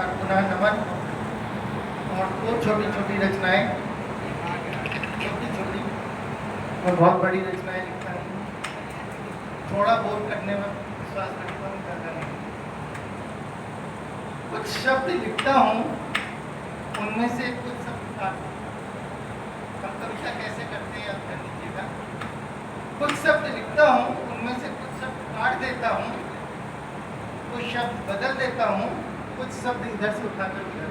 बार पुनः नमन। और वो छोटी छोटी रचनाएं, छोटी छोटी, मैं बहुत बड़ी रचनाएं लिखता हूँ। थोड़ा बहुत करने में विश्वास रखता हूँ, ज़्यादा नहीं। कुछ शब्द लिखता हूँ, उनमें से कुछ शब्द काट, हम कविता कैसे करते हैं याद कर लीजिएगा। कुछ शब्द लिखता हूँ, उनमें से कुछ शब्द काट देता हूँ, कुछ शब्द बदल देता हूँ, कुछ शब्द इधर से उठाकर उधर।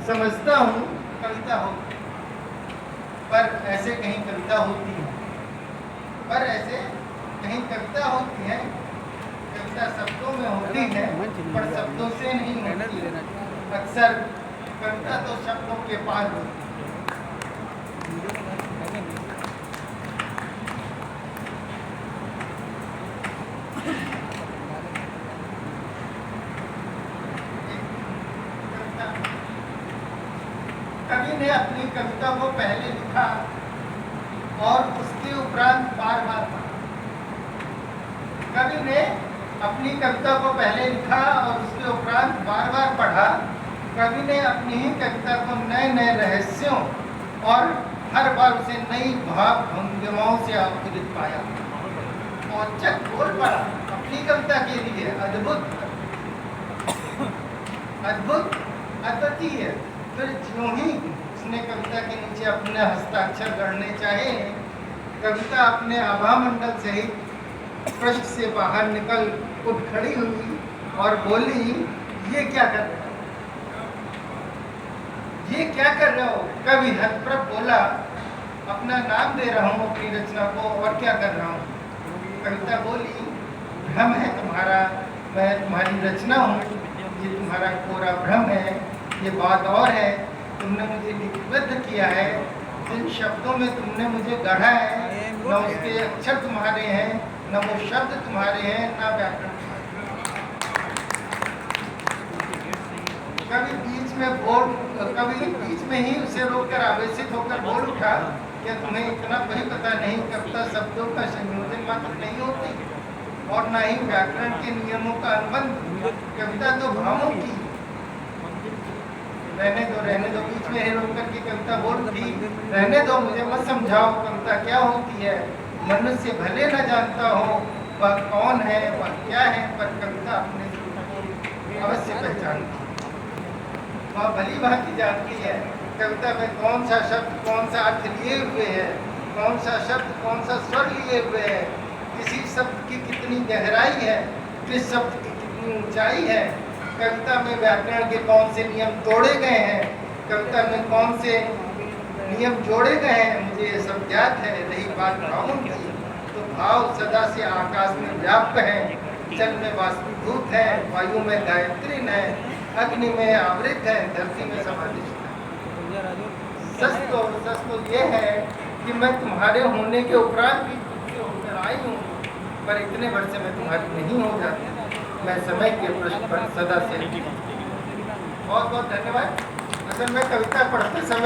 समझता हूँ कविता हो, पर ऐसे कहीं कविता होती है, पर ऐसे कहीं कविता होती है। कविता शब्दों में होती है, पर शब्दों से नहीं होती है। अक्सर कविता तो शब्दों के पार होती है। कवि ने अपनी कविता को पहले लिखा और उसके उपरांत बार बार पढ़ा। कवि ने अपनी कविता को पहले लिखा और उसके उपरांत बार बार पढ़ा। कवि ने अपनी ही कविता को नए नए रहस्यों और हर बार उसे नई भाव भंगिमाओं से आवृत पाया और चक बोल पड़ा अपनी कविता के लिए। अद्भुत, अद्भुत, अद्वितीय। फिर ज्यों ही उसने कविता के नीचे अपने हस्ताक्षर गढ़ने चाहे, कविता अपने आभा मंडल सहित पृष्ठ से बाहर निकल उठ खड़ी हुई और बोली, ये क्या कर रहे हो, ये क्या कर रहे हो। कवि हतप्रभ बोला, अपना नाम दे रहा हूँ अपनी रचना को, और क्या कर रहा हूँ। कविता बोली, भ्रम है तुम्हारा, मैं तुम्हारी रचना हूँ, ये तुम्हारा कोरा भ्रम है। ये बात और है, तुमने मुझे लिपिबद्ध किया है, जिन शब्दों में तुमने मुझे गढ़ा है, न उसके अक्षर तुम्हारे हैं, न वो शब्द तुम्हारे हैं, न व्याकरण। कभी बीच में ही उसे रोककर आवेशित होकर बोल उठा, क्या तुम्हें इतना भी पता नहीं, कविता शब्दों का संयोजन मात्र नहीं होती और न ही व्याकरण के नियमों का अनुबंध। कविता तो भावों की। रहने दो, बीच में रोक करके कविता बोल उठी, रहने दो, मुझे मत समझाओ कविता क्या होती है। मनुष्य भले न जानता हो वह कौन है, वह क्या है, पर कविता अपने अवश्य पहचानती है। वह भली भांति जानती है कविता में कौन सा शब्द कौन सा अर्थ लिए हुए है, कौन सा शब्द कौन सा स्वर लिए हुए है, किसी शब्द की कितनी गहराई है, किस शब्द की कितनी ऊंचाई है। कविता में व्याकरण के कौन से नियम तोड़े गए हैं, कविता में कौन से नियम जोड़े गए हैं, मुझे ये सब ज्ञात है। रही बात भावों की, तो भाव सदा से आकाश में व्याप्त है, जल में वाष्पीभूत है, वायु में गायत्री है, अग्नि में आवृत है, धरती में समाधिष्ठ है। सच तो ये है कि मैं तुम्हारे होने के उपरांत भी तुमसे होकर आई हूँ, पर इतने वर्ष से मैं तुम्हारी नहीं हो जाती। मैं समय के पृष्ठ पर सदा से। बहुत बहुत धन्यवाद। असल में कविता पढ़ते समय